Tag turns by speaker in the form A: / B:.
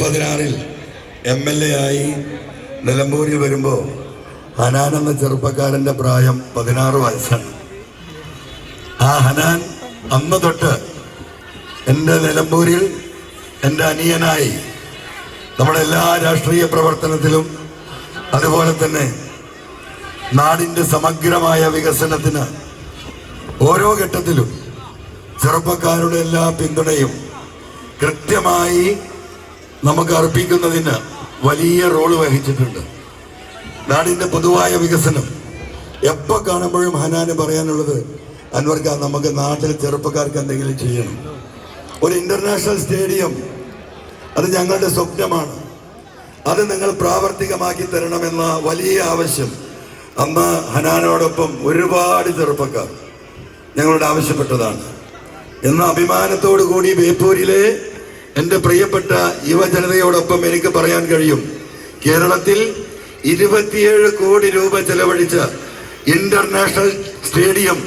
A: 16 MLA ആയി നിലമ്പൂരിൽ വരുമ്പോൾ ഹനാൻ എന്ന ചെറുപ്പക്കാരൻ്റെ പ്രായം 16 വയസ്സാണ്. ആ ഹനാൻ അന്ന് തൊട്ട് എൻ്റെ നിലമ്പൂരിൽ എൻ്റെ അനിയനായി നമ്മുടെ എല്ലാ രാഷ്ട്രീയ പ്രവർത്തനത്തിലും അതുപോലെ തന്നെ നാടിൻ്റെ സമഗ്രമായ വികസനത്തിന് ഓരോ ഘട്ടത്തിലും ചെറുപ്പക്കാരുടെ എല്ലാ പിന്തുണയും കൃത്യമായി നമുക്ക് അർപ്പിക്കുന്നതിന് വലിയ റോള് വഹിച്ചിട്ടുണ്ട്. നാടിൻ്റെ പൊതുവായ വികസനം എപ്പോൾ കാണുമ്പോഴും ഹനാന് പറയാനുള്ളത്, അൻവർക്ക നമുക്ക് നാട്ടിൽ ചെറുപ്പക്കാർക്ക് എന്തെങ്കിലും ചെയ്യണം. ഒരു ഇന്റർനാഷണൽ സ്റ്റേഡിയം അത് ഞങ്ങളുടെ സ്വപ്നമാണ്, അത് നിങ്ങൾ പ്രാവർത്തികമാക്കി തരണമെന്ന വലിയ ആവശ്യം അന്ന് ഹനാനോടൊപ്പം ഒരുപാട് ചെറുപ്പക്കാർ ഞങ്ങളോട് ആവശ്യപ്പെട്ടതാണ്. എന്ന അഭിമാനത്തോടു കൂടി ബേപ്പൂരിലെ എൻ്റെ പ്രിയപ്പെട്ട യുവജനതയോടൊപ്പം എനിക്ക് പറയാൻ കഴിയും, കേരളത്തിൽ 27 കോടി രൂപ ചെലവഴിച്ച ഇന്റർനാഷണൽ സ്റ്റേഡിയം